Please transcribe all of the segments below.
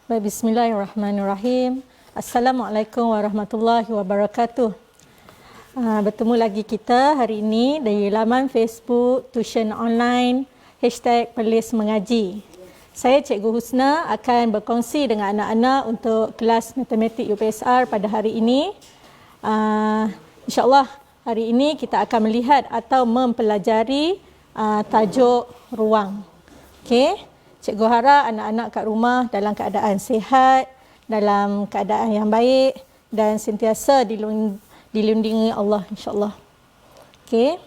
Baik, bismillahirrahmanirrahim. Assalamualaikum warahmatullahi wabarakatuh. Bertemu lagi kita hari ini dari laman Facebook Tuition Online #Perlis Mengaji. Saya Cikgu Husna akan berkongsi dengan anak-anak untuk kelas Matematik UPSR pada hari ini. InsyaAllah hari ini kita akan melihat atau mempelajari tajuk ruang. Okey. Cikgu harap anak-anak kat rumah dalam keadaan sihat, dalam keadaan yang baik dan sentiasa dilindungi Allah, insya-Allah. Okey.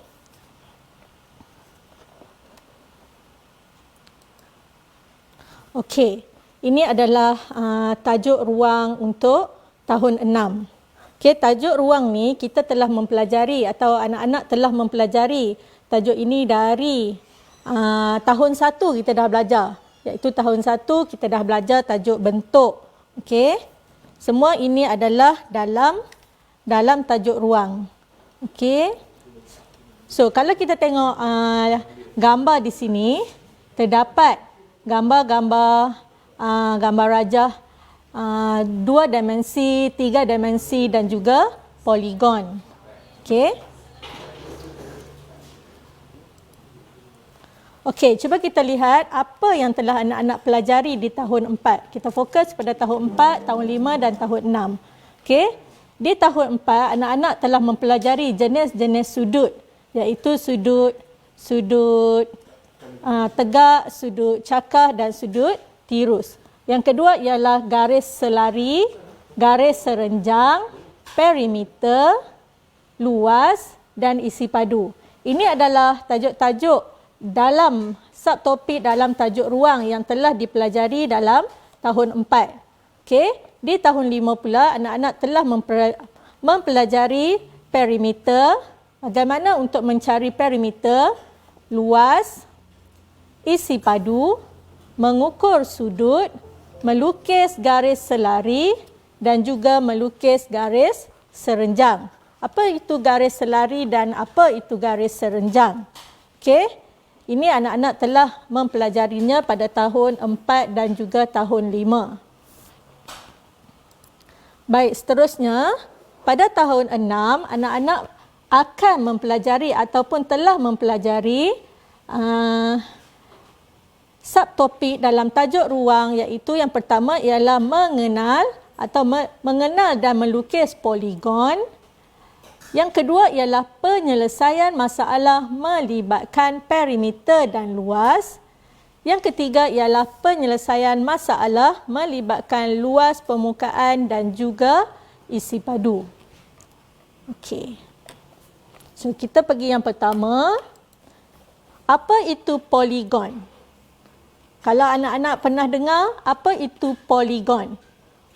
Okey. Ini adalah tajuk ruang untuk tahun 6. Okey, tajuk ruang ni kita telah mempelajari atau anak-anak telah mempelajari tajuk ini dari tahun 1 kita dah belajar. Iaitu tahun 1 kita dah belajar tajuk bentuk. Okey. Semua ini adalah dalam tajuk ruang. Okey. So, kalau kita tengok gambar di sini, terdapat gambar rajah 2 dimensi, 3 dimensi dan juga poligon. Okey. Okey, cuba kita lihat apa yang telah anak-anak pelajari di tahun 4. Kita fokus pada tahun 4, tahun 5 dan tahun 6. Okey, di tahun 4 anak-anak telah mempelajari jenis-jenis sudut, iaitu sudut tegak, sudut cakar dan sudut tirus. Yang kedua ialah garis selari, garis serenjang, perimeter, luas dan isi padu. Ini adalah tajuk-tajuk dalam subtopik dalam tajuk ruang yang telah dipelajari dalam tahun 4. Okey, di tahun 5 pula anak-anak telah mempelajari perimeter, bagaimana untuk mencari perimeter, luas, isi padu, mengukur sudut, melukis garis selari dan juga melukis garis serenjang. Apa itu garis selari dan apa itu garis serenjang? Okey. Ini anak-anak telah mempelajarinya pada tahun 4 dan juga tahun 5. Baik, seterusnya, pada tahun 6, anak-anak akan mempelajari ataupun telah mempelajari subtopik dalam tajuk ruang, iaitu yang pertama ialah mengenal dan melukis poligon. Yang kedua ialah penyelesaian masalah melibatkan perimeter dan luas. Yang ketiga ialah penyelesaian masalah melibatkan luas permukaan dan juga isi padu. Okey. So, kita pergi yang pertama. Apa itu poligon? Kalau anak-anak pernah dengar, apa itu poligon?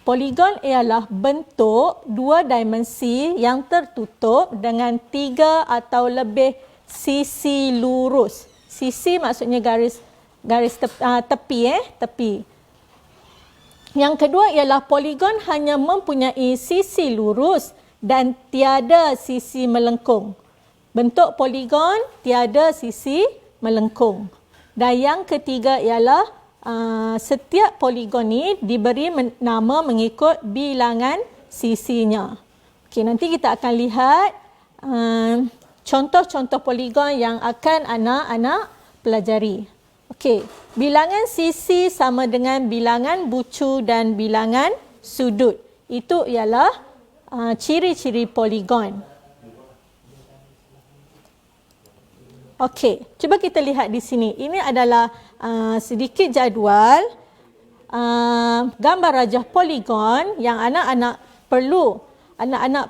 Poligon ialah bentuk 2 dimensi yang tertutup dengan 3 atau lebih sisi lurus. Sisi maksudnya garis tepi. Yang kedua ialah poligon hanya mempunyai sisi lurus dan tiada sisi melengkung. Bentuk poligon tiada sisi melengkung. Dan yang ketiga ialah setiap poligon ni diberi nama mengikut bilangan sisinya. Okey, nanti kita akan lihat contoh-contoh poligon yang akan anak-anak pelajari. Okey, bilangan sisi sama dengan bilangan bucu dan bilangan sudut. Itu ialah ciri-ciri poligon. Okey, cuba kita lihat di sini. Ini adalah sedikit jadual gambar rajah poligon yang anak-anak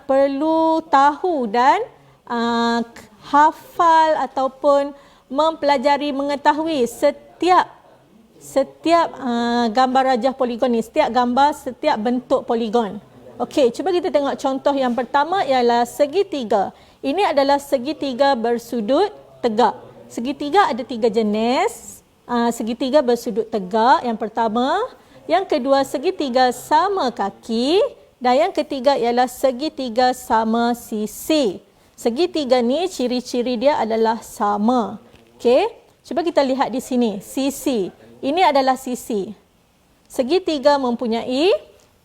perlu tahu dan hafal ataupun mempelajari mengetahui setiap gambar rajah poligon ni, setiap gambar, setiap bentuk poligon. Okey, cuba kita tengok contoh yang pertama ialah segitiga. Ini adalah segitiga bersudut tegak. Segitiga ada 3 jenis. Segitiga bersudut tegak yang pertama. Yang kedua, segitiga sama kaki. Dan yang ketiga ialah segitiga sama sisi. Segitiga ni ciri-ciri dia adalah sama. Okey, cuba kita lihat di sini. Sisi. Ini adalah sisi. Segitiga mempunyai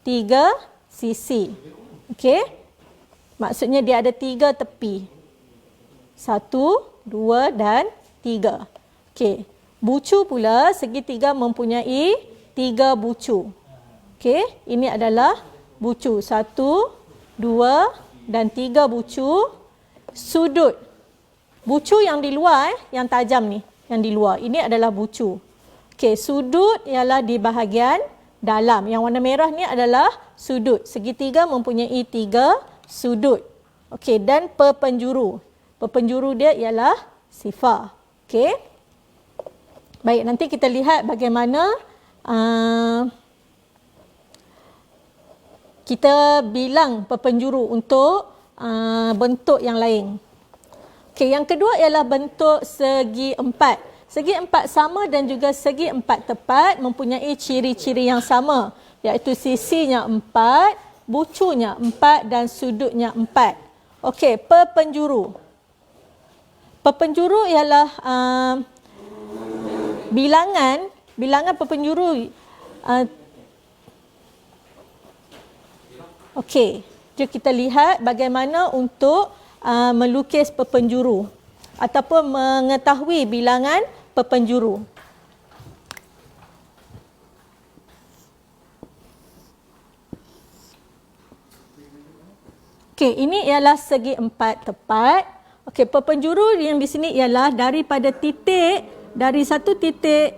3 sisi. Okey. Maksudnya dia ada 3 tepi. 1, 2 dan 3. Okey. Bucu pula, segitiga mempunyai 3 bucu. Okey, ini adalah bucu. 1, 2 dan 3 bucu. Sudut. Bucu yang di luar, yang tajam ni, yang di luar. Ini adalah bucu. Okey, sudut ialah di bahagian dalam. Yang warna merah ni adalah sudut. Segitiga mempunyai 3 sudut. Okey, dan perpenjuru. Perpenjuru dia ialah sifar. Okey. Baik, nanti kita lihat bagaimana kita bilang perpenjuru untuk bentuk yang lain. Okey, yang kedua ialah bentuk segi empat. Segi empat sama dan juga segi empat tepat mempunyai ciri-ciri yang sama, iaitu sisinya 4, bucunya 4 dan sudutnya 4. Okey, perpenjuru. Perpenjuru ialah bilangan perpenjuru. Okey, jom kita lihat bagaimana untuk melukis perpenjuru ataupun mengetahui bilangan perpenjuru. Okey, ini ialah segi empat tepat. Okey, perpenjuru yang di sini ialah daripada titik, dari satu titik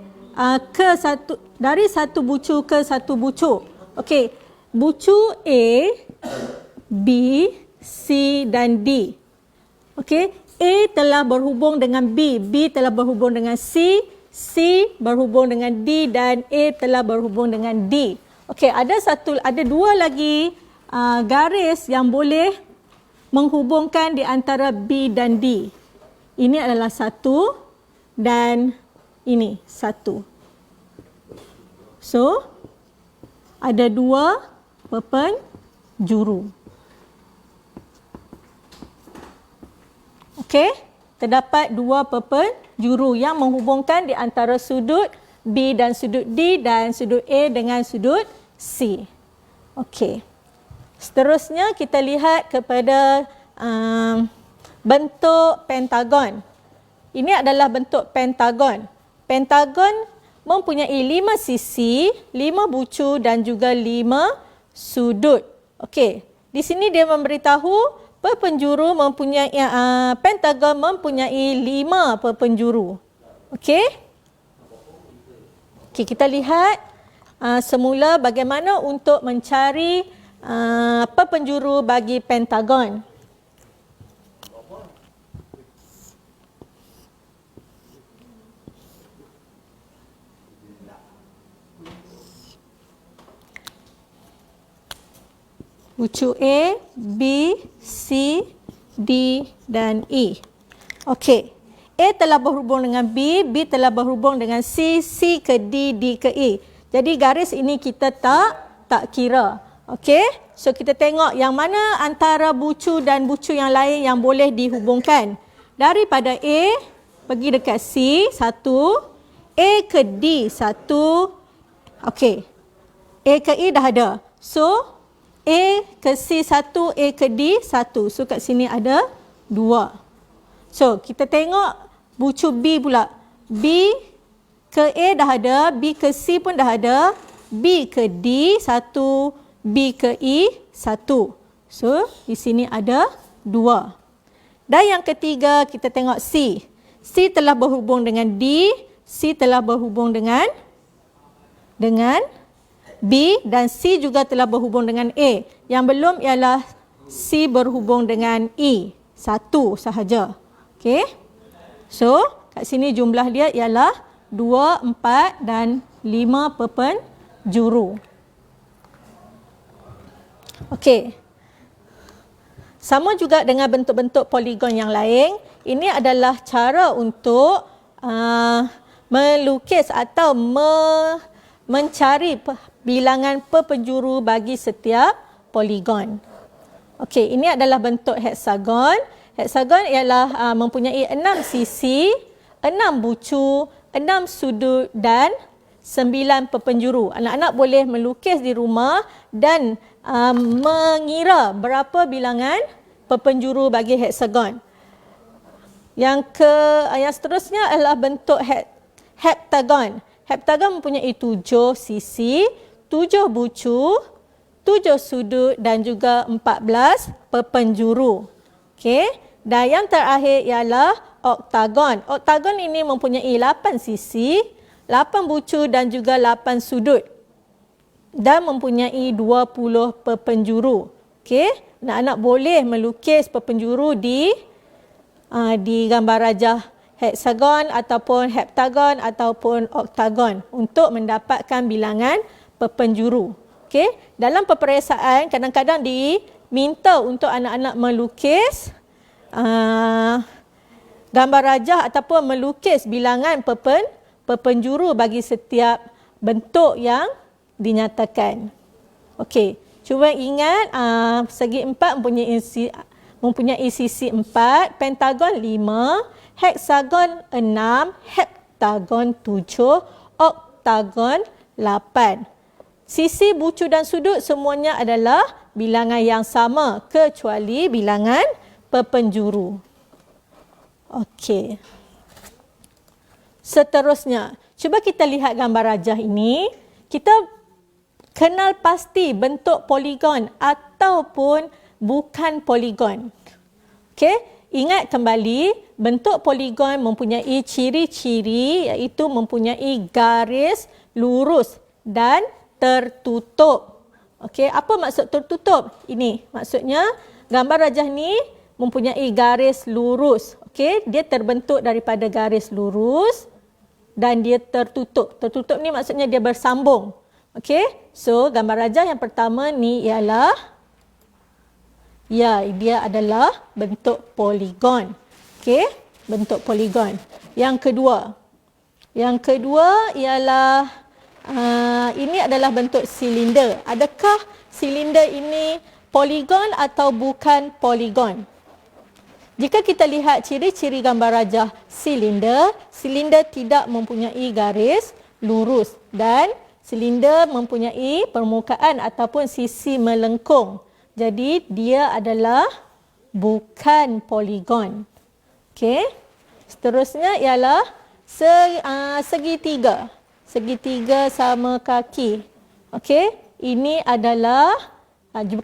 dari satu bucu ke satu bucu. Okey, bucu A, B, C dan D. Okey, A telah berhubung dengan B, B telah berhubung dengan C, C berhubung dengan D dan A telah berhubung dengan D. Okey, ada dua lagi garis yang boleh menghubungkan di antara B dan D. Ini adalah 1 dan ini 1. So, ada 2 perpenjuru. Okey, terdapat 2 perpenjuru yang menghubungkan di antara sudut B dan sudut D dan sudut A dengan sudut C. Okey. Seterusnya kita lihat kepada bentuk pentagon. Ini adalah bentuk pentagon. Pentagon mempunyai 5 sisi, 5 bucu dan juga 5 sudut. Okey, di sini dia memberitahu perpenjuru mempunyai pentagon mempunyai 5 perpenjuru. Okey? Okey, kita lihat semula bagaimana untuk mencari perpenjuru bagi pentagon. Bucu A, B, C, D dan E. Okey. A telah berhubung dengan B, B telah berhubung dengan C, C ke D, D ke E. Jadi garis ini kita tak kira. Okey. So kita tengok yang mana antara bucu dan bucu yang lain yang boleh dihubungkan. Daripada A pergi dekat C, 1. A ke D, 1. Okey. A ke E dah ada. So A ke C 1, A ke D 1. So kat sini ada 2. So kita tengok bucu B pula. B ke A dah ada, B ke C pun dah ada, B ke D 1, B ke E 1. So di sini ada 2. Dan yang ketiga kita tengok C. C telah berhubung dengan D, C telah berhubung dengan B dan C juga telah berhubung dengan A. Yang belum ialah C berhubung dengan E. 1 sahaja. Okey. So, kat sini jumlah dia ialah 2, 4 dan 5 perpenjuru. Okey. Sama juga dengan bentuk-bentuk poligon yang lain. Ini adalah cara untuk melukis atau mencari bilangan perpenjuru bagi setiap poligon. Okey, ini adalah bentuk heksagon. Heksagon ialah mempunyai 6 sisi, 6 bucu, 6 sudut dan 9 perpenjuru. Anak-anak boleh melukis di rumah dan mengira berapa bilangan perpenjuru bagi heksagon. Yang seterusnya adalah bentuk heptagon. Heptagon mempunyai 7 sisi, 7 bucu, 7 sudut dan juga 14 perpenjuru. Okey. Dan yang terakhir ialah oktagon. Oktagon ini mempunyai 8 sisi, 8 bucu dan juga 8 sudut. Dan mempunyai 20 perpenjuru. Okey. Anak-anak boleh melukis perpenjuru di gambar rajah heksagon ataupun heptagon ataupun oktagon untuk mendapatkan bilangan perpenjuru. Okey, dalam peperiksaan kadang-kadang diminta untuk anak-anak melukis gambar rajah ataupun melukis bilangan perpenjuru bagi setiap bentuk yang dinyatakan. Okey, cuba ingat segi empat mempunyai sisi 4, pentagon 5, heksagon 6, heptagon 7, oktagon 8. Sisi, bucu dan sudut semuanya adalah bilangan yang sama kecuali bilangan perpenjuru. Okey. Seterusnya, cuba kita lihat gambar rajah ini. Kita kenal pasti bentuk poligon ataupun bukan poligon. Okey, ingat kembali bentuk poligon mempunyai ciri-ciri iaitu mempunyai garis lurus dan tertutup. Okey, apa maksud tertutup? Ini maksudnya gambar rajah ni mempunyai garis lurus. Okey, dia terbentuk daripada garis lurus dan dia tertutup. Tertutup ni maksudnya dia bersambung. Okey, so gambar rajah yang pertama ni ialah dia adalah bentuk poligon. Okey, bentuk poligon. Yang kedua ialah ini adalah bentuk silinder. Adakah silinder ini poligon atau bukan poligon? Jika kita lihat ciri-ciri gambar rajah silinder, silinder tidak mempunyai garis lurus dan silinder mempunyai permukaan ataupun sisi melengkung. Jadi dia adalah bukan poligon. Okey. Seterusnya ialah segitiga. Segitiga sama kaki. Okey. Ini adalah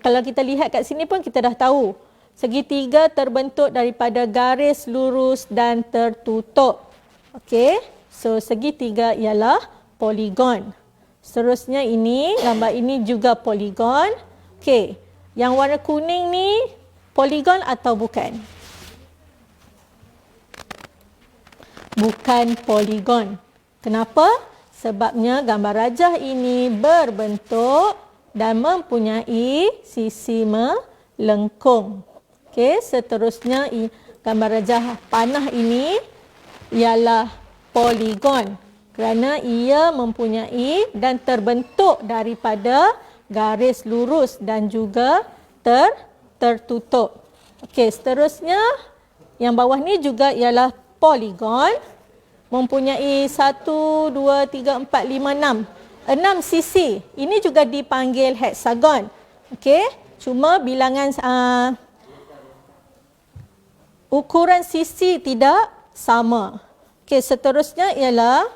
kalau kita lihat kat sini pun kita dah tahu. Segitiga terbentuk daripada garis lurus dan tertutup. Okey. So segitiga ialah poligon. Seterusnya ini, gambar ini juga poligon. Okey. Yang warna kuning ni poligon atau bukan? Bukan poligon. Kenapa? Sebabnya gambar rajah ini berbentuk dan mempunyai sisi melengkung. Okey, seterusnya gambar rajah panah ini ialah poligon kerana ia mempunyai dan terbentuk daripada garis lurus dan juga tertutup. Okey, seterusnya yang bawah ni juga ialah poligon. Mempunyai 1, 2, 3, 4, 5, 6. 6 sisi. Ini juga dipanggil heksagon. Okey, cuma bilangan ukuran sisi tidak sama. Okey, seterusnya ialah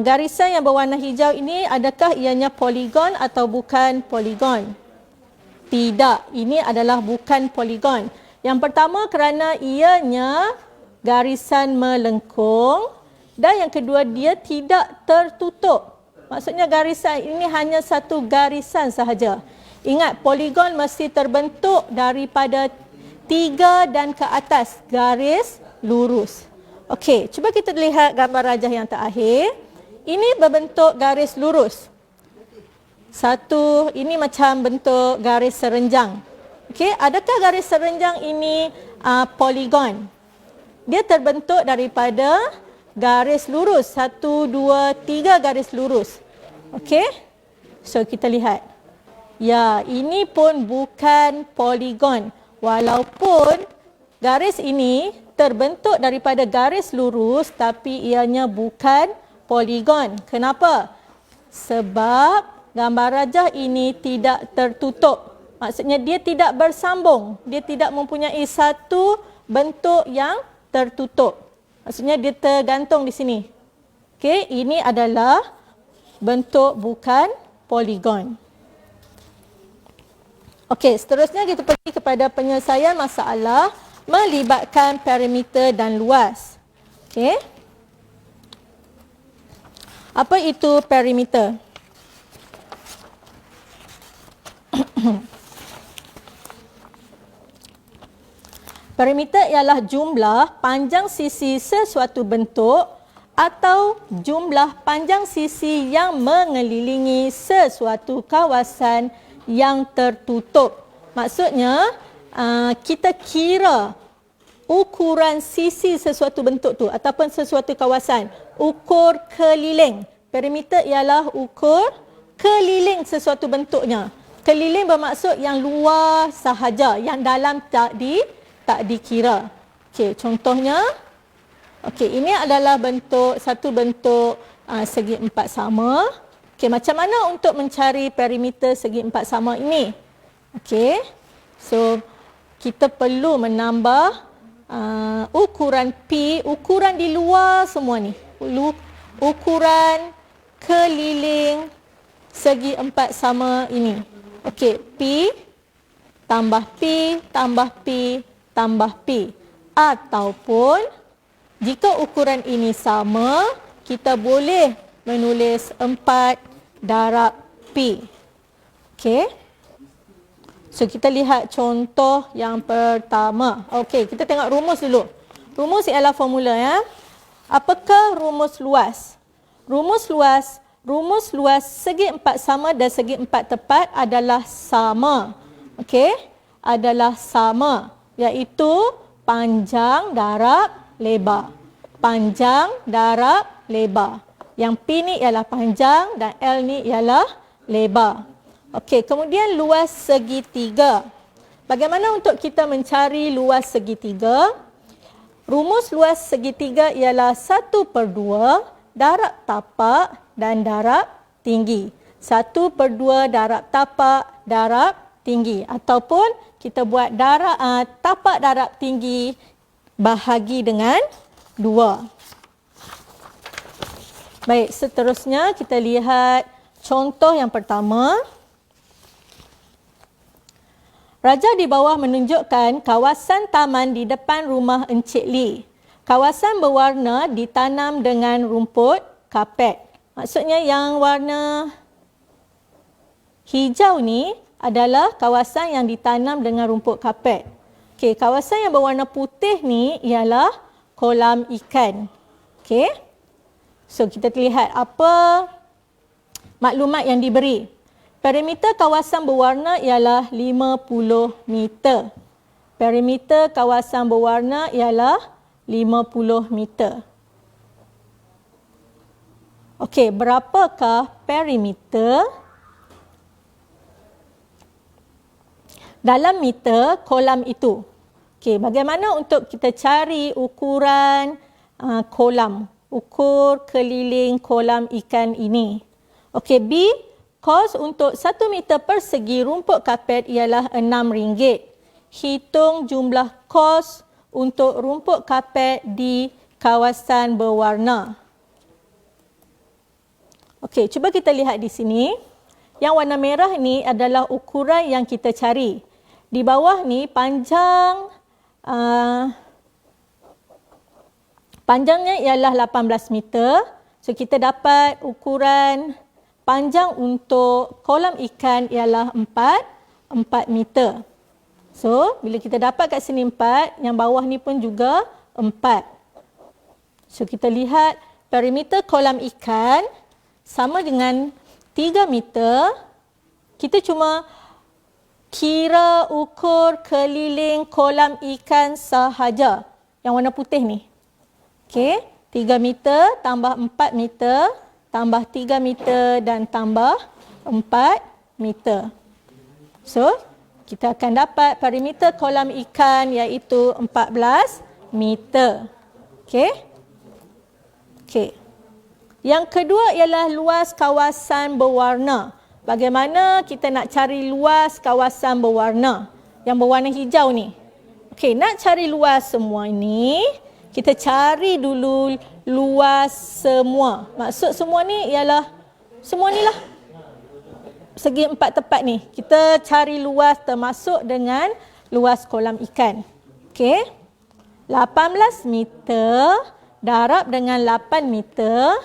garisan yang berwarna hijau ini, adakah ianya poligon atau bukan poligon? Tidak, ini adalah bukan poligon. Yang pertama kerana ianya garisan melengkung dan yang kedua dia tidak tertutup. Maksudnya garisan ini hanya satu garisan sahaja. Ingat, poligon mesti terbentuk daripada 3 dan ke atas garis lurus. Okey, cuba kita lihat gambar rajah yang terakhir. Ini berbentuk garis lurus. Satu, ini macam bentuk garis serenjang. Okey, adakah garis serenjang ini poligon? Dia terbentuk daripada garis lurus. 1, 2, 3 garis lurus. Okey, so kita lihat. Ya, ini pun bukan poligon. Walaupun garis ini terbentuk daripada garis lurus tapi ianya bukan poligon. Kenapa? Sebab gambar rajah ini tidak tertutup. Maksudnya dia tidak bersambung. Dia tidak mempunyai satu bentuk yang tertutup. Maksudnya dia tergantung di sini. Okey, ini adalah bentuk bukan poligon. Okey, seterusnya kita pergi kepada penyelesaian masalah melibatkan perimeter dan luas. Okey. Apa itu perimeter? Perimeter ialah jumlah panjang sisi sesuatu bentuk atau jumlah panjang sisi yang mengelilingi sesuatu kawasan yang tertutup. Maksudnya, kita kira ukuran sisi sesuatu bentuk tu ataupun sesuatu kawasan. Ukur keliling. Perimeter ialah ukur keliling sesuatu bentuknya. Keliling bermaksud yang luar sahaja, yang dalam tak dikira. Okey, contohnya, okey, ini adalah satu bentuk segi empat sama. Okey, macam mana untuk mencari perimeter segi empat sama ini? Okey, so kita perlu menambah ukuran P, ukuran di luar semua ni. Ukuran keliling segi empat sama ini. Okey, P tambah P tambah P tambah P. Ataupun jika ukuran ini sama, kita boleh menulis 4 darab P. Okey. So kita lihat contoh yang pertama. Okey, kita tengok rumus dulu. Rumus ialah formula ya. Apakah rumus luas? Rumus luas segi empat sama dan segi empat tepat adalah sama. Okey? Adalah sama, iaitu panjang darab lebar. Panjang darab lebar. Yang P ni ialah panjang dan L ni ialah lebar. Okey, kemudian luas segitiga. Bagaimana untuk kita mencari luas segitiga? Rumus luas segitiga ialah 1/2 darab tapak dan darab tinggi. 1/2 darab tapak darab tinggi. Ataupun kita buat tapak darab tinggi bahagi dengan 2. Baik, seterusnya kita lihat contoh yang pertama. Raja di bawah menunjukkan kawasan taman di depan rumah Encik Lee. Kawasan berwarna ditanam dengan rumput kapet. Maksudnya yang warna hijau ni adalah kawasan yang ditanam dengan rumput kapet. Okey, kawasan yang berwarna putih ni ialah kolam ikan. Okey. So kita lihat apa maklumat yang diberi. Perimeter kawasan berwarna ialah 50 meter. Perimeter kawasan berwarna ialah 50 meter. Okey, berapakah perimeter dalam meter kolam itu? Okey, bagaimana untuk kita cari ukuran kolam, ukur keliling kolam ikan ini? Okey, B, kos untuk 1 meter persegi rumput kapet ialah RM6. Hitung jumlah kos untuk rumput kapet di kawasan berwarna. Okey, cuba kita lihat di sini. Yang warna merah ni adalah ukuran yang kita cari. Di bawah ni panjangnya ialah 18 meter. So kita dapat ukuran panjang untuk kolam ikan ialah 4 meter. So bila kita dapat kat sini 4, yang bawah ni pun juga 4. So kita lihat perimeter kolam ikan sama dengan 3 meter. Kita cuma kira ukur keliling kolam ikan sahaja. Yang warna putih ni. Okey, 3 meter tambah 4 meter tambah 3 meter dan tambah 4 meter. So, kita akan dapat perimeter kolam ikan iaitu 14 meter. Okey? Okey. Yang kedua ialah luas kawasan berwarna. Bagaimana kita nak cari luas kawasan berwarna? Yang berwarna hijau ni. Okey, nak cari luas semua ini, kita cari dulu luas semua. Maksud semua ni ialah semua ni lah. Segi empat tepat ni. Kita cari luas termasuk dengan luas kolam ikan. Okey. 18 meter darab dengan 8 meter.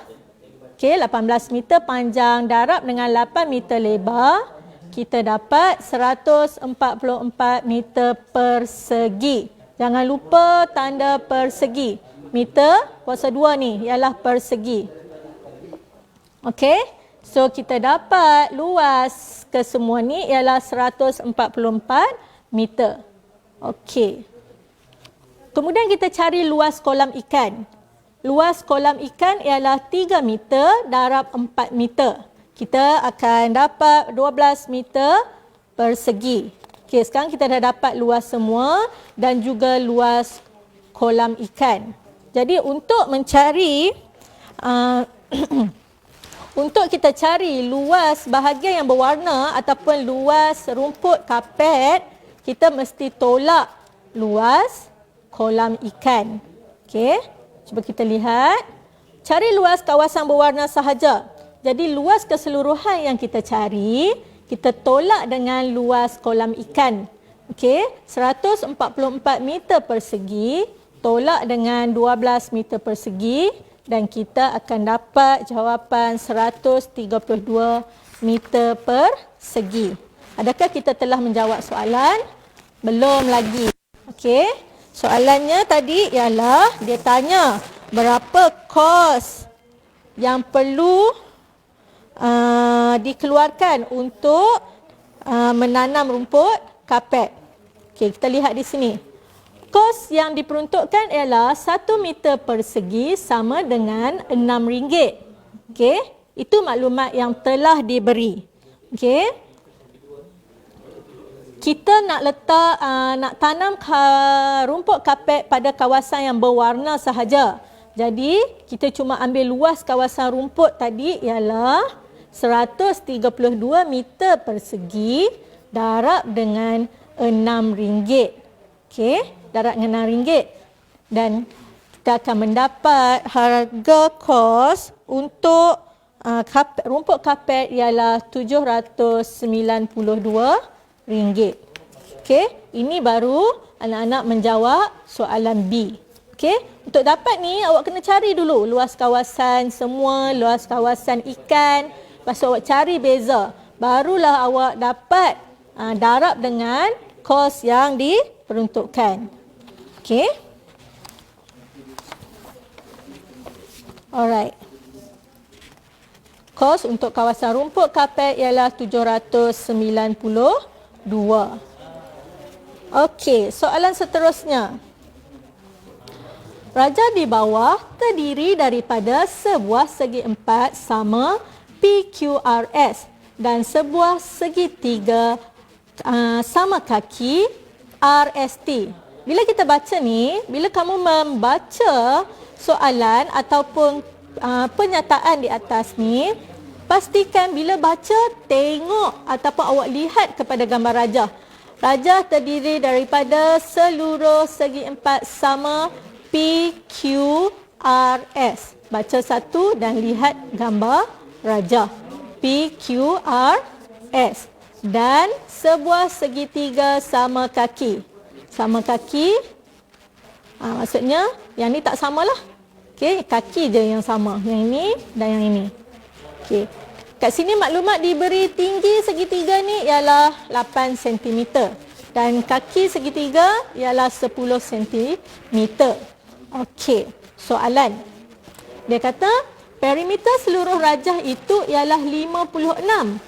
Okey, 18 meter panjang darab dengan 8 meter lebar. Kita dapat 144 meter persegi. Jangan lupa tanda persegi. Meter kuasa 2 ni ialah persegi. Okey. So kita dapat luas kesemua ni ialah 144 meter. Okey. Kemudian kita cari luas kolam ikan. Luas kolam ikan ialah 3 meter darab 4 meter. Kita akan dapat 12 meter persegi. Okey, sekarang kita dah dapat luas semua dan juga luas kolam ikan. Jadi untuk mencari untuk kita cari luas bahagian yang berwarna ataupun luas rumput kapet, kita mesti tolak luas kolam ikan. Okey, cuba kita lihat. Cari luas kawasan berwarna sahaja. Jadi luas keseluruhan yang kita cari, kita tolak dengan luas kolam ikan. Okey, 144 meter persegi tolak dengan 12 meter persegi dan kita akan dapat jawapan 132 meter persegi. Adakah kita telah menjawab soalan? Belum lagi. Okey. Soalannya tadi ialah dia tanya berapa kos yang perlu dikeluarkan untuk menanam rumput kapet. Okey, kita lihat di sini. Kos yang diperuntukkan ialah 1 meter persegi sama dengan RM6. Okey, itu maklumat yang telah diberi. Okey. Kita nak letak, nak tanam rumput kapet pada kawasan yang berwarna sahaja. Jadi, kita cuma ambil luas kawasan rumput tadi ialah 132 meter persegi darab dengan RM6. Okey, darab dengan RM6. Dan kita akan mendapat harga kos untuk rumput kapet ialah RM792. Okey, ini baru anak-anak menjawab soalan B. Okey, untuk dapat ni awak kena cari dulu luas kawasan semua, luas kawasan ikan. Lepas tu awak cari beza. Barulah awak dapat darab dengan kos yang diperuntukkan. Okey. Alright. Kos untuk kawasan rumput kapet ialah RM792. Okey, soalan seterusnya. Raja di bawah terdiri daripada sebuah segi empat sama PQRS dan sebuah segitiga sama kaki RST. Bila kita baca ni, bila kamu membaca soalan ataupun pernyataan di atas ni, pastikan bila baca, tengok ataupun awak lihat kepada gambar raja. Raja terdiri daripada seluruh segi empat sama PQRS. Baca satu dan lihat gambar raja. PQRS. Dan sebuah segitiga sama kaki. Sama kaki, maksudnya yang ni tak samalah. Okey, kaki je yang sama. Yang ini dan yang ini. Okey. Kat sini maklumat diberi tinggi segitiga ni ialah 8 cm dan kaki segitiga ialah 10 cm. Okey, soalan. Dia kata perimeter seluruh rajah itu ialah 56.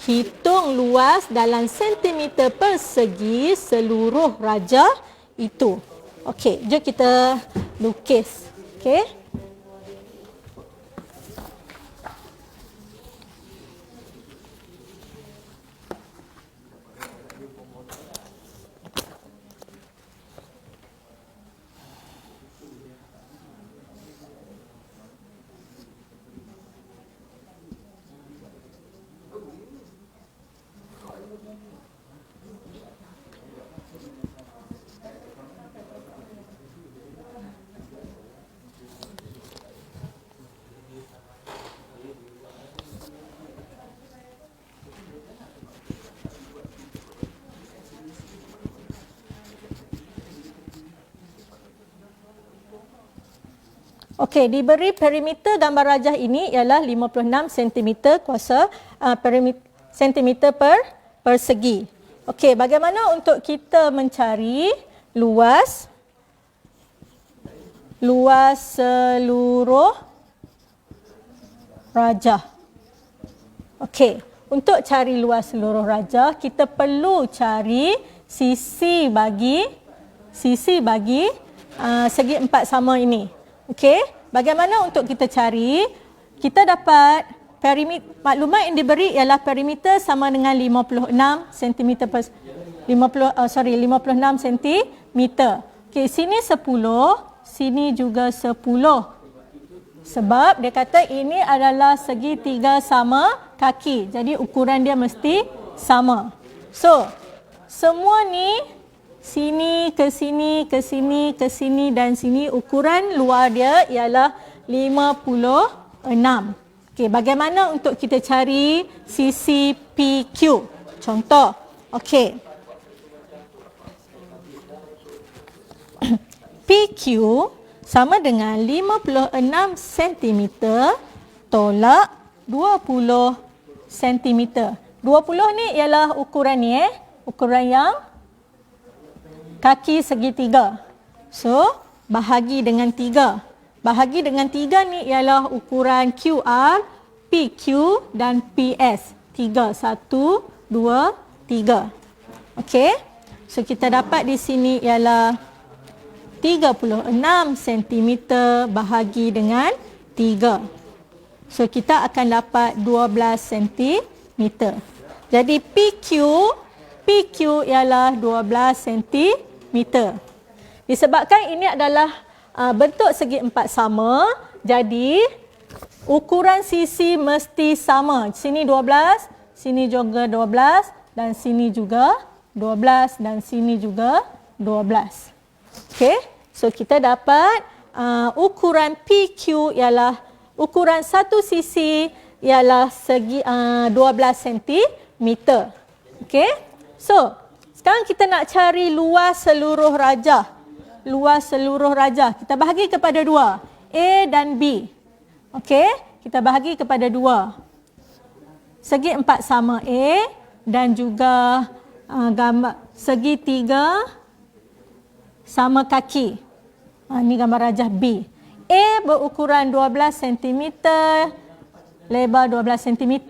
Hitung luas dalam sentimeter persegi seluruh rajah itu. Okey, jom kita lukis. Okey. Okey, diberi perimeter gambar rajah ini ialah 56 cm kuasa sentimeter per persegi. Okey, bagaimana untuk kita mencari luas seluruh rajah? Okey, untuk cari luas seluruh rajah, kita perlu cari sisi bagi segi empat sama ini. Okey, bagaimana untuk kita cari? Kita dapat maklumat yang diberi ialah perimeter sama dengan 56 cm per 56 cm. Okey, sini 10, sini juga 10. Sebab dia kata ini adalah segitiga sama kaki. Jadi ukuran dia mesti sama. So, semua ni sini ke sini ke sini ke sini dan sini ukuran luar dia ialah 56. Okey, bagaimana untuk kita cari sisi PQ? Contoh. Okey. PQ sama dengan 56 cm tolak 20 cm. 20 ni ialah ukuran ni ukuran yang kaki segitiga. So, bahagi dengan 3. Bahagi dengan 3 ni ialah ukuran QR, PQ dan PS. 3, 1, 2, 3. Okey. So, kita dapat di sini ialah 36 cm bahagi dengan 3. So, kita akan dapat 12 cm. Jadi, PQ ialah 12 cm. Disebabkan ini adalah bentuk segi empat sama, jadi ukuran sisi mesti sama. Sini 12, sini juga 12 dan sini juga 12 dan sini juga 12. Okey, so kita dapat ukuran PQ ialah ukuran satu sisi ialah segi 12 cm. Okey, so sekarang kita nak cari luas seluruh rajah. Luas seluruh rajah kita bahagi kepada 2, A dan B. Okey, kita bahagi kepada 2. Segi 4 sama A dan juga gambar segi 3 sama kaki. Ini gambar rajah B. A berukuran 12 cm, lebar 12 cm.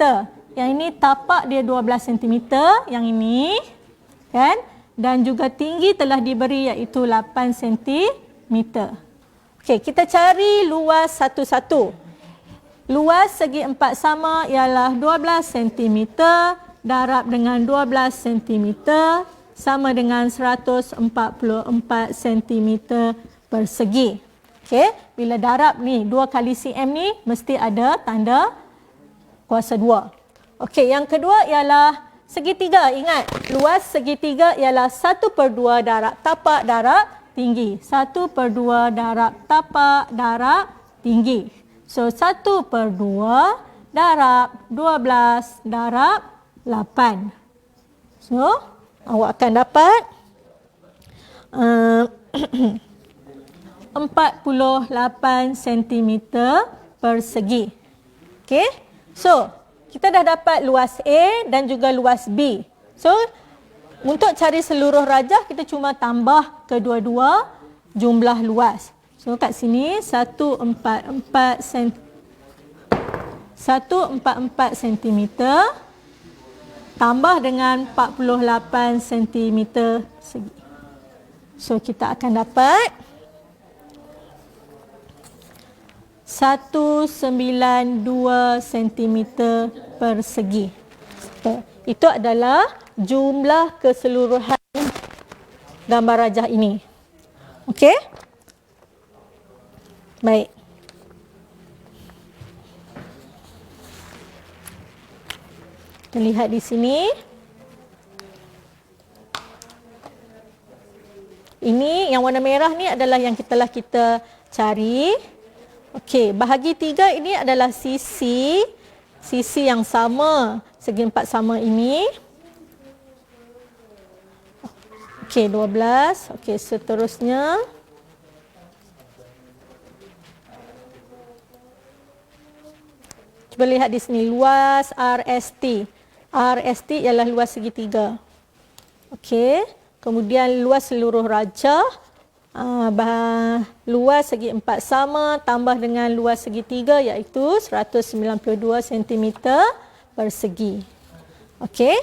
Yang ini tapak dia 12 cm, yang ini kan? Dan juga tinggi telah diberi iaitu 8 cm. Okey, kita cari luas satu-satu. Luas segi empat sama ialah 12 cm darab dengan 12 cm sama dengan 144 cm persegi. Okey, bila darab ni 2 kali cm ni mesti ada tanda kuasa 2. Okey, yang kedua ialah segitiga. Ingat, luas segitiga ialah 1/2 darab tapak darab tinggi. 1/2 darab tapak darab tinggi. So, 1/2 darab 12 darab 8. So, awak akan dapat 48 cm persegi. Okey, so kita dah dapat luas A dan juga luas B. So, untuk cari seluruh rajah, kita cuma tambah kedua-dua jumlah luas. So, kat sini 144 cm tambah dengan 48 cm segi. So, kita akan dapat 192 cm persegi. Itu adalah jumlah keseluruhan gambar rajah ini. Okey? Baik. Kita lihat di sini. Ini yang warna merah ni adalah yang telah kita cari. Okey, bahagi 3 ini adalah sisi yang sama, segi 4 sama ini. Okey, 12. Okey, seterusnya Cuba lihat di sini, luas RST. RST ialah luas segitiga. Okey. Kemudian luas seluruh rajah, luas segi empat sama tambah dengan luas segitiga iaitu 192 cm persegi. Okey.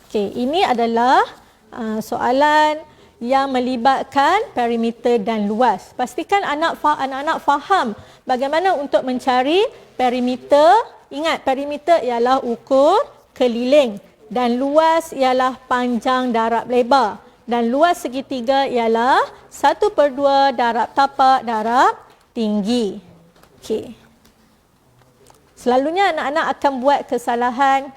Okey, ini adalah soalan yang melibatkan perimeter dan luas. Pastikan anak-anak faham bagaimana untuk mencari perimeter. Ingat, perimeter ialah ukur keliling dan luas ialah panjang darab lebar. Dan luas segitiga ialah 1/2 darab tapak darab tinggi. Okey. Selalunya anak-anak akan buat kesalahan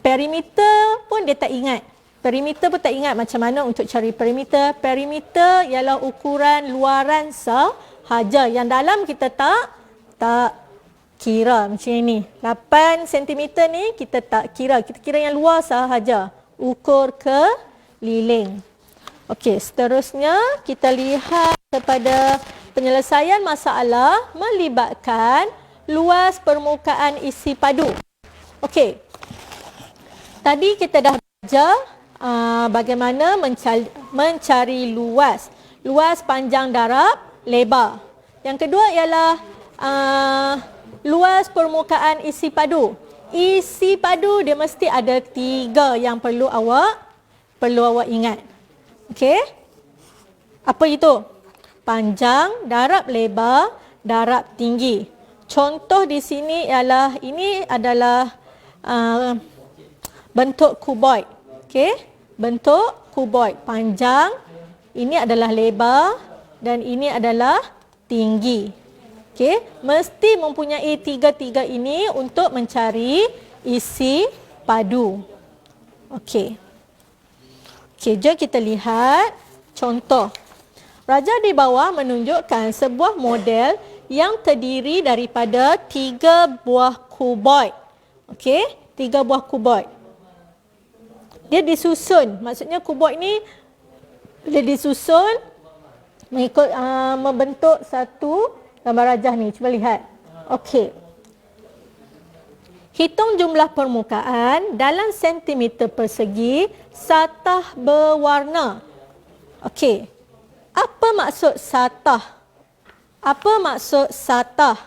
perimeter pun dia tak ingat. Perimeter pun tak ingat macam mana untuk cari perimeter. Perimeter ialah ukuran luaran sahaja. Yang dalam kita tak kira macam ini. 8 cm ni kita tak kira. Kita kira yang luar sahaja. Ukur keliling. Okey, seterusnya kita lihat kepada penyelesaian masalah melibatkan luas permukaan isi padu. Okey. Tadi kita dah belajar bagaimana mencari luas. Luas panjang darab lebar. Yang kedua ialah luas permukaan isi padu. Isi padu dia mesti ada 3 yang perlu awak ingat. Okey? Apa itu? Panjang, darab lebar, darab tinggi. Contoh di sini ialah ini adalah bentuk kuboid. Okey? Bentuk kuboid. Panjang, ini adalah lebar dan ini adalah tinggi. Okey? Mesti mempunyai 3 ini untuk mencari isi padu. Okey. Okey, jom kita lihat contoh. Raja di bawah menunjukkan sebuah model yang terdiri daripada 3 buah kuboid. Okey? 3 buah kuboid. Dia disusun. Maksudnya kuboid ni dia disusun mengikut membentuk satu gambar rajah ni. Cuba lihat. Okey. Hitung jumlah permukaan dalam sentimeter persegi satah berwarna. Okey. Apa maksud satah? Apa maksud satah?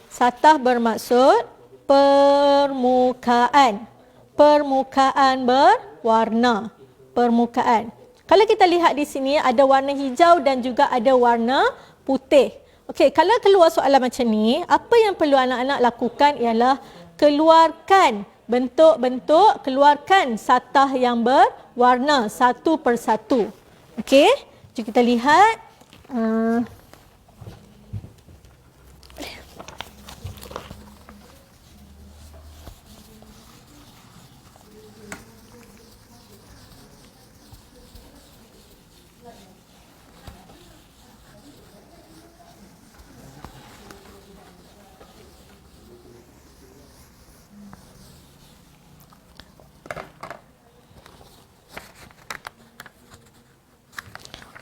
Satah bermaksud permukaan. Permukaan berwarna. Permukaan. Kalau kita lihat di sini ada warna hijau dan juga ada warna putih. Okey, kalau keluar soalan macam ni, apa yang perlu anak-anak lakukan ialah keluarkan bentuk-bentuk, keluarkan satah yang berwarna satu persatu. Okey, jom kita lihat.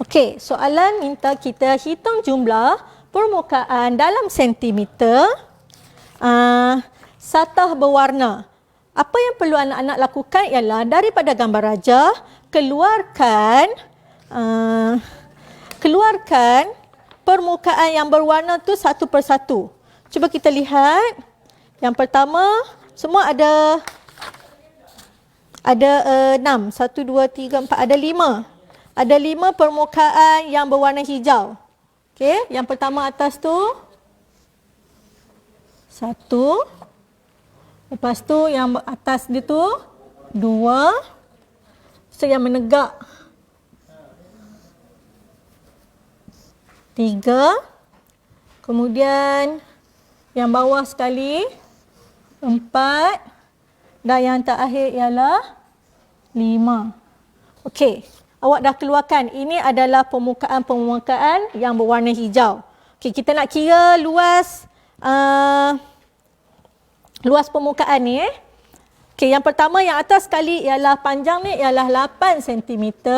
Okey, soalan minta kita hitung jumlah permukaan dalam sentimeter satah berwarna. Apa yang perlu anak-anak lakukan ialah daripada gambar rajah, keluarkan permukaan yang berwarna tu satu persatu. Cuba kita lihat. Yang pertama, semua ada 6, 1, 2, 3, 4, ada 5. Ada 5 permukaan yang berwarna hijau. Okey, yang pertama atas tu 1. Lepas tu yang atas dia tu 2. So yang menegak 3. Kemudian yang bawah sekali 4. Dan yang terakhir ialah 5. Okey. Awak dah keluarkan. Ini adalah permukaan-permukaan yang berwarna hijau. Okey, kita nak kira luas permukaan ni. Okey, yang pertama yang atas sekali ialah panjang ni ialah 8 cm.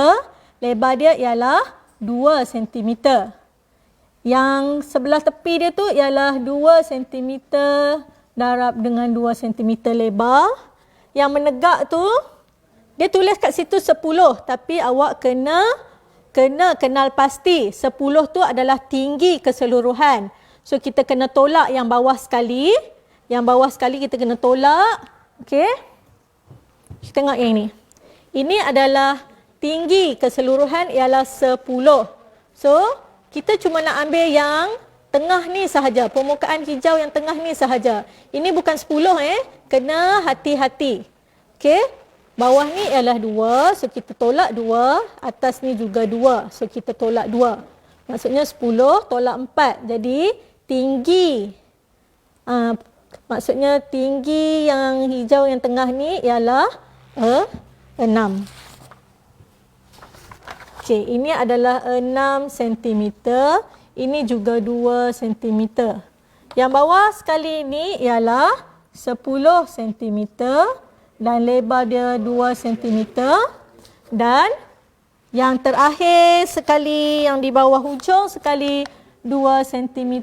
Lebar dia ialah 2 cm. Yang sebelah tepi dia tu ialah 2 cm darab dengan 2 cm lebar. Yang menegak tu, dia tulis kat situ 10, tapi awak kena kenal pasti 10 tu adalah tinggi keseluruhan. So kita kena tolak yang bawah sekali. Yang bawah sekali kita kena tolak. Okey. Kita tengok yang ini. Ini adalah tinggi keseluruhan ialah 10. So kita cuma nak ambil yang tengah ni sahaja. Permukaan hijau yang tengah ni sahaja. Ini bukan 10 Kena hati-hati. Okey. Bawah ni ialah 2. So kita tolak 2. Atas ni juga 2. So kita tolak 2. Maksudnya 10 tolak 4. Jadi tinggi. Maksudnya tinggi yang hijau yang tengah ni ialah 6. Okey, ini adalah 6 cm. Ini juga 2 cm. Yang bawah sekali ini ialah 10 cm dan lebar dia 2 cm. Dan yang terakhir sekali, yang di bawah hujung sekali 2 cm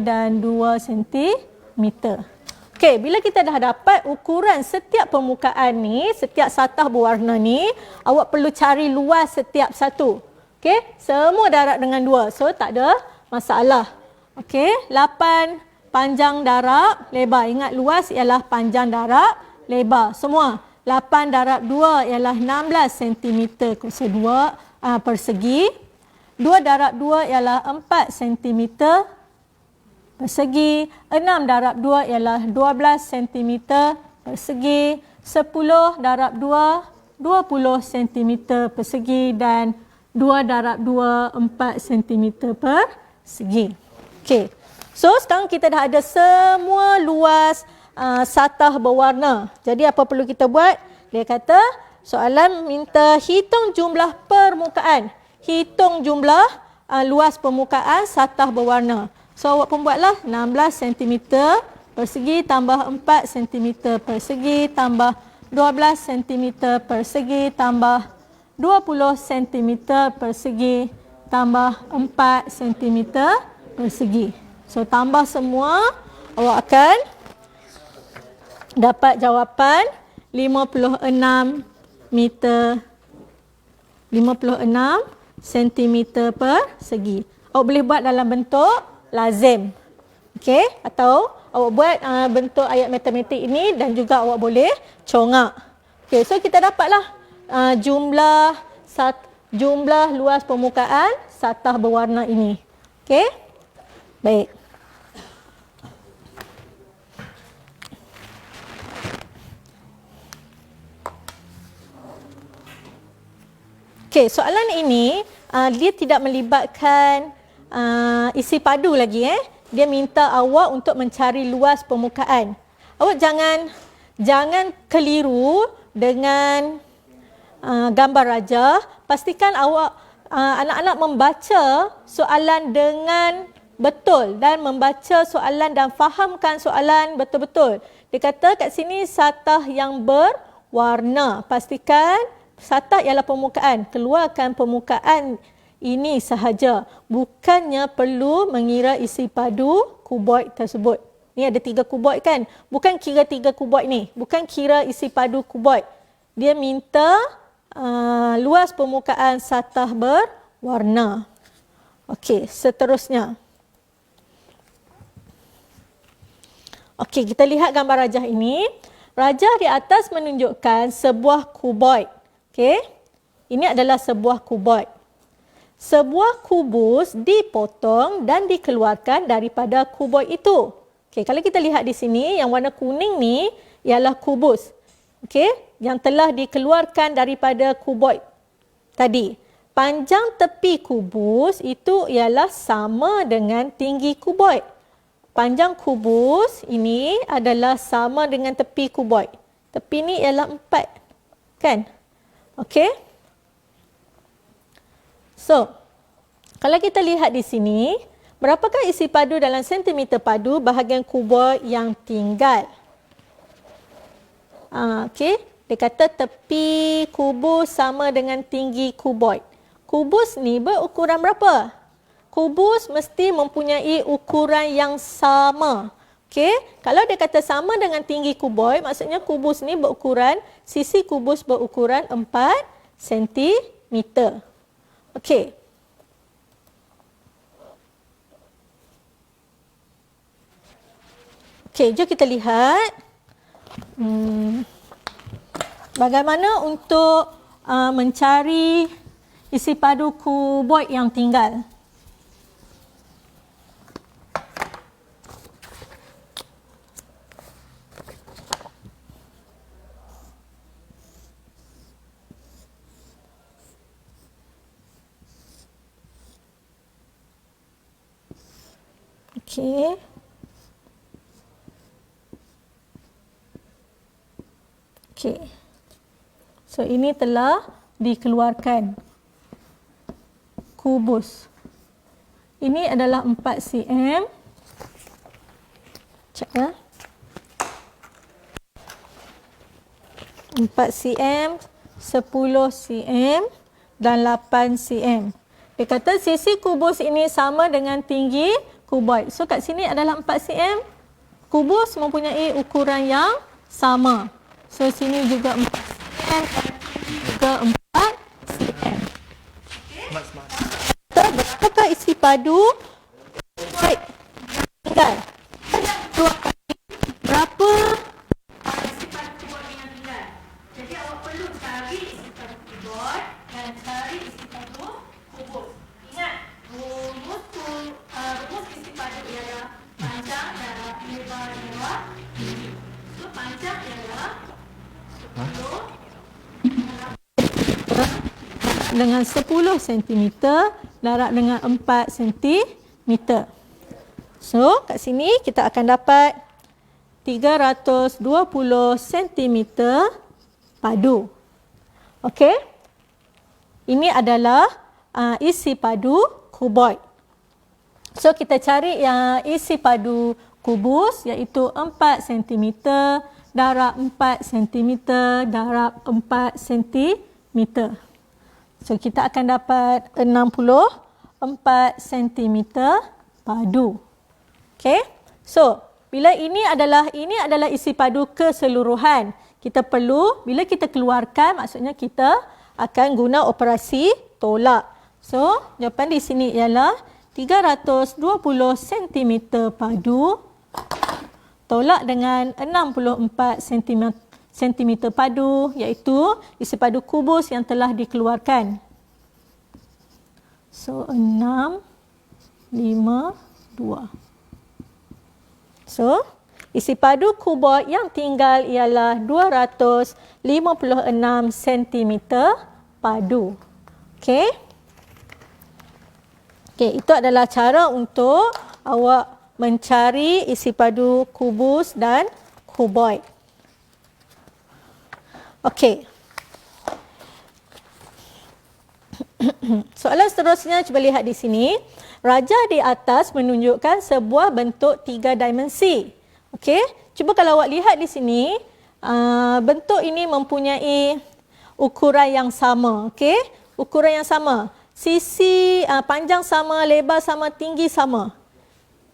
dan 2 cm. Okey, bila kita dah dapat ukuran setiap permukaan ni, setiap satah berwarna ni, awak perlu cari luas setiap satu. Okey, semua darab dengan 2. So tak ada masalah. Okey, 8 panjang darab lebar. Ingat luas ialah panjang darab lebar. Semua. 8 darab 2 ialah 16 cm kuasa 2 persegi. 2 darab 2 ialah 4 cm persegi. 6 darab 2 ialah 12 cm persegi. 10 darab 2, 20 cm persegi. Dan 2 darab 2, 4 cm persegi. Okey. So, sekarang kita dah ada semua luas satah berwarna. Jadi, apa perlu kita buat? Dia kata, soalan minta hitung jumlah permukaan. Hitung jumlah luas permukaan satah berwarna. So, awak pun buatlah 16 cm persegi tambah 4 cm persegi tambah 12 cm persegi tambah 20 cm persegi tambah 4 cm persegi. So, tambah semua, awak akan dapat jawapan 56 cm persegi. Awak boleh buat dalam bentuk lazim. Okey, atau awak buat bentuk ayat matematik ini dan juga awak boleh congak. Okey, so kita dapatlah jumlah luas permukaan satah berwarna ini. Okey. Baik. Okey, soalan ini dia tidak melibatkan isi padu lagi. Dia minta awak untuk mencari luas permukaan. Awak jangan keliru dengan gambar raja. Pastikan awak anak-anak membaca soalan dengan betul dan membaca soalan dan fahamkan soalan betul-betul. Dia kata kat sini satah yang berwarna. Pastikan satah ialah permukaan. Keluarkan permukaan ini sahaja. Bukannya perlu mengira isi padu kuboid tersebut. Ni ada 3 kuboid kan? Bukan kira 3 kuboid ni. Bukan kira isi padu kuboid. Dia minta luas permukaan satah berwarna. Okey, seterusnya. Okey, kita lihat gambar rajah ini. Rajah di atas menunjukkan sebuah kuboid. Okey. Ini adalah sebuah kuboid. Sebuah kubus dipotong dan dikeluarkan daripada kuboid itu. Okey, kalau kita lihat di sini, yang warna kuning ni ialah kubus. Okey, yang telah dikeluarkan daripada kuboid tadi. Panjang tepi kubus itu ialah sama dengan tinggi kuboid. Panjang kubus ini adalah sama dengan tepi kuboid. Tepi ni ialah 4. Kan? Okey. So, kalau kita lihat di sini, berapakah isi padu dalam sentimeter padu bahagian kuboid yang tinggal? Okey, dia kata tepi kubus sama dengan tinggi kuboid. Kubus ni berukuran berapa? Kubus mesti mempunyai ukuran yang sama. Okey, kalau dia kata sama dengan tinggi kuboid, maksudnya kubus ni berukuran, sisi kubus berukuran 4 cm. Okey. Okey, jom kita lihat bagaimana untuk mencari isi padu kuboid yang tinggal. Okey. Okey. So ini telah dikeluarkan kubus. Ini adalah 4 cm. Cek ya. 4 cm, 10 cm dan 8 cm. Dia kata sisi kubus ini sama dengan tinggi kuboid. So kat sini adalah 4 cm. Kubus mempunyai ukuran yang sama. So sini juga 4 cm ke 4 cm. Okay. Berapakah isi padu kuboid tinggal? Berapa isi padu kuboid yang tinggal? Jadi awak perlu cari isi padu kuboid dan cari isi padu kubus. Ingat, rumus isi padu ialah panjang darab lebar lewat tinggi. So panjang ialah 10 dengan 10 cm, darab dengan 4 cm. So kat sini kita akan dapat 320 cm padu. Okey. Ini adalah isi padu kuboid. So kita cari yang isi padu kubus iaitu 4 cm darab 4 cm darab 4 cm. So kita akan dapat 64 cm padu. Okey. So bila ini adalah isi padu keseluruhan. Kita perlu bila kita keluarkan, maksudnya kita akan guna operasi tolak. So jawapan di sini ialah 320 cm padu tolak dengan 64 cm padu, iaitu isi padu kubus yang telah dikeluarkan. So 6, 5, 2. So isi padu kuboid yang tinggal ialah 256 cm padu. Okey. Okey, itu adalah cara untuk awak mencari isi padu kubus dan kuboid. Okey. Soalan seterusnya cuba lihat di sini. Raja di atas menunjukkan sebuah bentuk 3 dimensi. Okey, cuba kalau awak lihat di sini, bentuk ini mempunyai ukuran yang sama. Okey, ukuran yang sama. Sisi panjang sama, lebar sama, tinggi sama.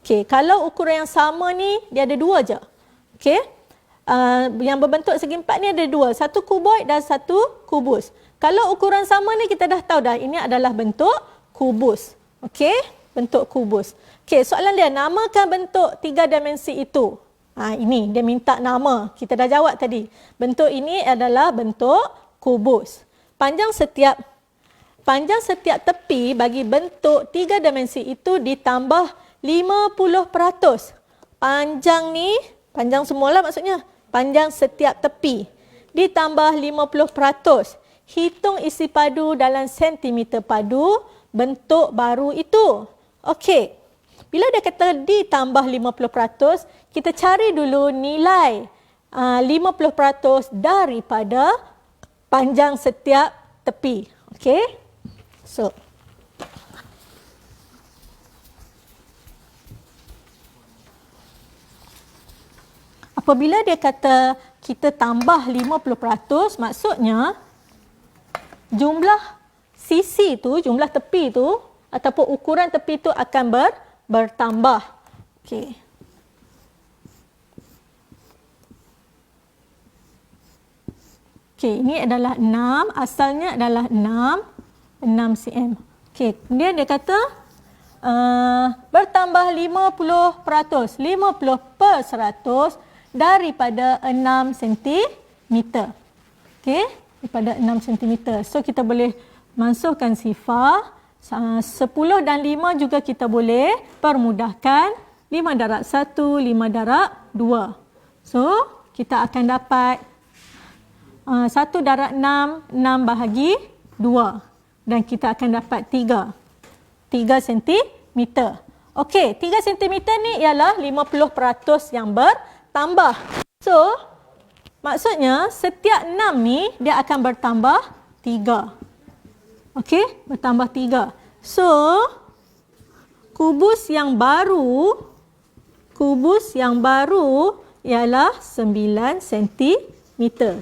Okey, kalau ukuran yang sama ni dia ada 2 je. Okey. Yang berbentuk segi empat ni ada 2, satu kuboid dan satu kubus. Kalau ukuran sama ni kita dah tahu dah ini adalah bentuk kubus. Okey, bentuk kubus. Okey, soalan dia, namakan bentuk 3 dimensi itu. Ini dia minta nama. Kita dah jawab tadi. Bentuk ini adalah bentuk kubus. Panjang setiap tepi bagi bentuk 3 dimensi itu ditambah 50%. Panjang semualah maksudnya. Panjang setiap tepi ditambah 50%. Hitung isi padu dalam sentimeter padu bentuk baru itu. Okey. Bila dia kata ditambah 50%, kita cari dulu nilai 50% daripada panjang setiap tepi. Okey. So apabila dia kata kita tambah 50%, maksudnya jumlah sisi tu, jumlah tepi tu ataupun ukuran tepi tu akan bertambah. Okey. Okey, ini adalah 6. Asalnya adalah 6 cm. Okey, kemudian dia kata bertambah 50%. 50% daripada 6 cm. Okey, daripada 6 cm. So, kita boleh masukkan sifar. 10 dan 5 juga kita boleh permudahkan. 5 darab 1, 5 darab 2. So, kita akan dapat 1 darab 6, 6 bahagi 2. Dan kita akan dapat 3 cm. Okey, 3 cm ni ialah 50% yang bertambah. So, maksudnya setiap 6 ni dia akan bertambah 3. Okey, bertambah 3. So, kubus yang baru ialah 9 cm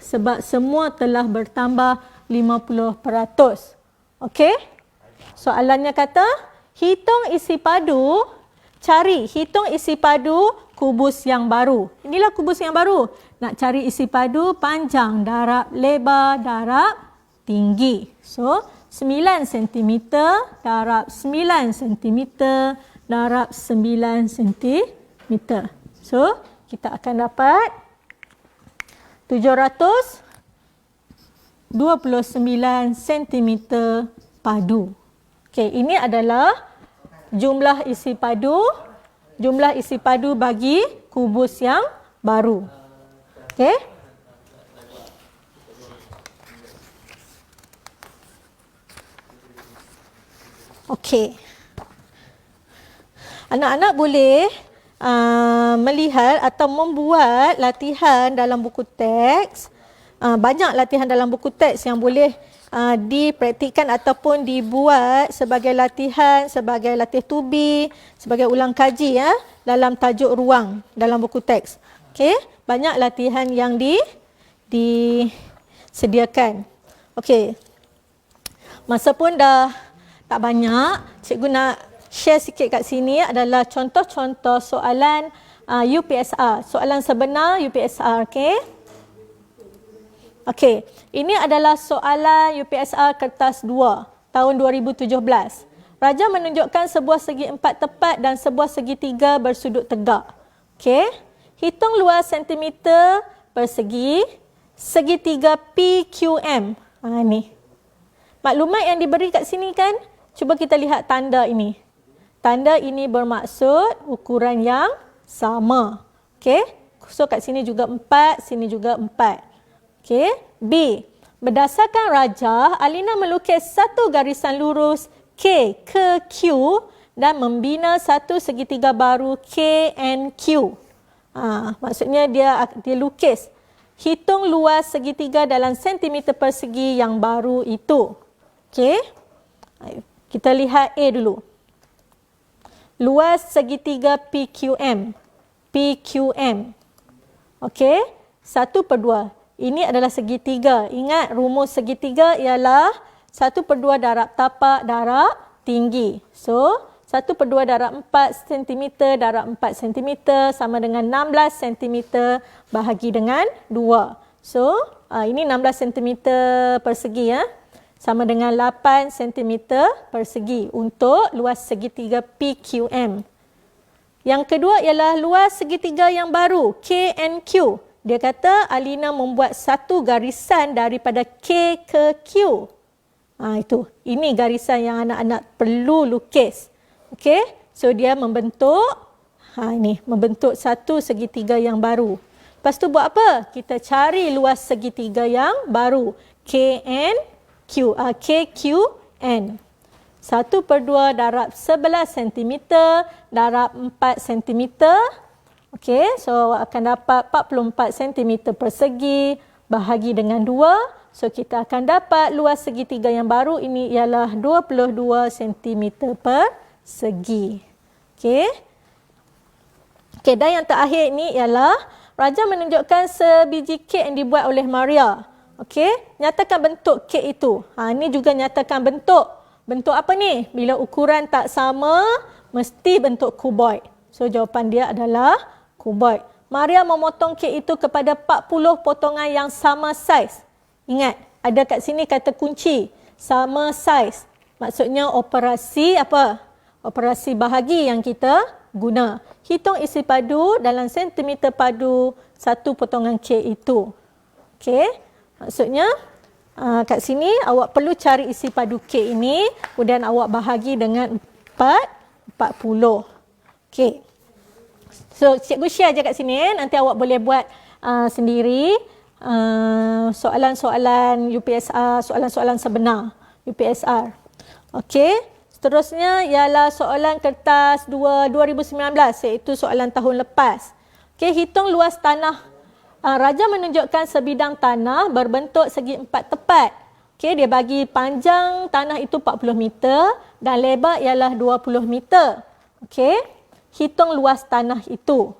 sebab semua telah bertambah 50%. Okey? Soalannya kata, hitung isi padu kubus yang baru. Inilah kubus yang baru. Nak cari isi padu panjang darab lebar darab tinggi. So, 9 cm darab 9 cm darab 9 cm. So, kita akan dapat 729 cm padu. Okey, ini adalah jumlah isi padu bagi kubus yang baru. Okey? Okey. Anak-anak boleh melihat atau membuat latihan dalam buku teks. Banyak latihan dalam buku teks yang boleh dipraktikkan ataupun dibuat sebagai latihan to be, sebagai ulang kaji dalam tajuk ruang dalam buku teks. Okey, banyak latihan yang disediakan. Okey. Masa pun dah tak banyak. Cikgu nak share sikit kat sini adalah contoh-contoh soalan UPSR. Soalan sebenar UPSR, okey? Okey, ini adalah soalan UPSR kertas 2 tahun 2017. Raja menunjukkan sebuah segi 4 tepat dan sebuah segitiga bersudut tegak. Okey, hitung luas sentimeter persegi segitiga PQM. Ni. Maklumat yang diberi kat sini kan? Cuba kita lihat tanda ini. Tanda ini bermaksud ukuran yang sama. Okey. So kat sini juga 4, sini juga 4. Okey. B. Berdasarkan rajah, Alina melukis satu garisan lurus K ke Q dan membina satu segitiga baru KNQ. Maksudnya dia lukis. Hitung luas segitiga dalam sentimeter persegi yang baru itu. Okey. Kita lihat A dulu. Luas segitiga PQM. Okey. 1/2. Ini adalah segitiga. Ingat rumus segitiga ialah 1/2 darab tapak darab tinggi. So, 1/2 darab 4 cm darab 4 cm sama dengan 16 cm bahagi dengan 2. So, ini 16 cm persegi sama dengan 8 cm persegi untuk luas segitiga PQM. Yang kedua ialah luas segitiga yang baru, KNQ. Dia kata Alina membuat satu garisan daripada K ke Q. Itu. Ini garisan yang anak-anak perlu lukis. Okey? So, dia membentuk membentuk satu segitiga yang baru. Lepas tu buat apa? Kita cari luas segitiga yang baru, KQN. 1/2 darab 11 cm darab 4 cm. Okey, so akan dapat 44 cm persegi bahagi dengan 2. So kita akan dapat luas segitiga yang baru ini ialah 22 cm persegi. Okey. Okey, dan yang terakhir ini ialah Raja menunjukkan sebiji kek yang dibuat oleh Maria. Okey, nyatakan bentuk kek itu. Ini juga nyatakan bentuk. Bentuk apa ni? Bila ukuran tak sama, mesti bentuk kuboid. So, jawapan dia adalah kuboid. Maria memotong kek itu kepada 40 potongan yang sama saiz. Ingat, ada kat sini kata kunci. Sama saiz. Maksudnya operasi apa? Operasi bahagi yang kita guna. Hitung isi padu dalam sentimeter padu 1/K itu. Okey. Maksudnya kat sini awak perlu cari isi padu K ini, kemudian awak bahagi dengan 40. Okey. So, cikgu share je kat sini. Nanti awak boleh buat sendiri soalan-soalan UPSR, soalan-soalan sebenar UPSR. Okey. Seterusnya ialah soalan kertas 2019, iaitu soalan tahun lepas. Okey, hitung luas tanah. Raja menunjukkan sebidang tanah berbentuk segi empat tepat. Okey, dia bagi panjang tanah itu 40 meter dan lebar ialah 20 meter. Okey, hitung luas tanah itu.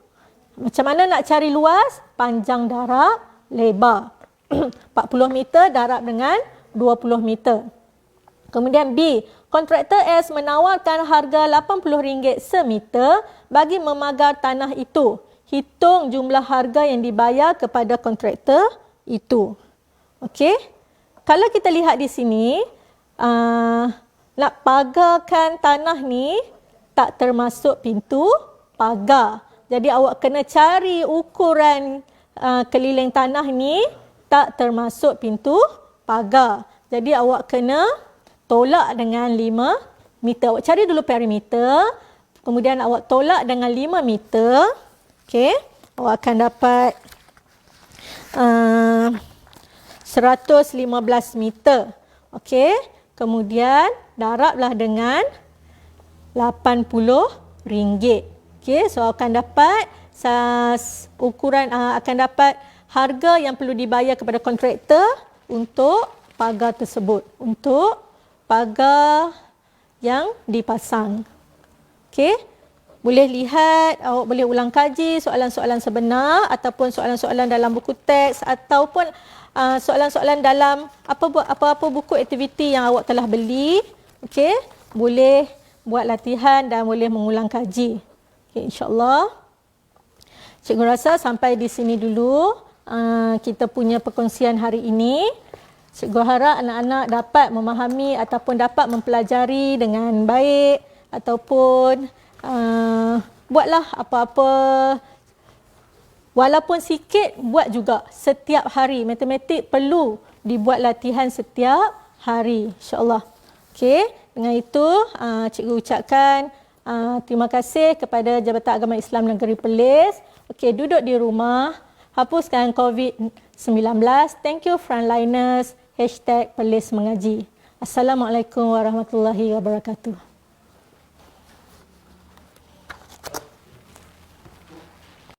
Macam mana nak cari luas? Panjang darab lebar. 40 meter darab dengan 20 meter. Kemudian B, kontraktor S menawarkan harga RM80 semeter bagi memagar tanah itu. Hitung jumlah harga yang dibayar kepada kontraktor itu. Okey. Kalau kita lihat di sini, nak pagarkan tanah ni tak termasuk pintu pagar. Jadi awak kena cari ukuran keliling tanah ni tak termasuk pintu pagar. Jadi awak kena tolak dengan 5 meter. Awak cari dulu perimeter, kemudian awak tolak dengan 5 meter. Okey, awak akan dapat 115 meter. Okey, kemudian darablah dengan RM80. Okey, so akan dapat ukuran akan dapat harga yang perlu dibayar kepada kontraktor untuk pagar tersebut, untuk pagar yang dipasang. Okey, boleh lihat, awak boleh ulang kaji soalan-soalan sebenar ataupun soalan-soalan dalam buku teks ataupun soalan-soalan dalam apa-apa buku aktiviti yang awak telah beli. Okey, boleh buat latihan dan boleh mengulang kaji. Okey, insya-Allah. Cikgu rasa sampai di sini dulu kita punya perkongsian hari ini. Cikgu harap anak-anak dapat memahami ataupun dapat mempelajari dengan baik ataupun buatlah apa-apa walaupun sikit, buat juga setiap hari. Matematik perlu dibuat latihan setiap hari, insya-Allah. Okey, dengan itu cikgu ucapkan terima kasih kepada Jabatan Agama Islam Negeri Perlis. Okey, duduk di rumah, hapuskan COVID-19. Thank you frontliners. #Perlis Mengaji. Assalamualaikum warahmatullahi wabarakatuh.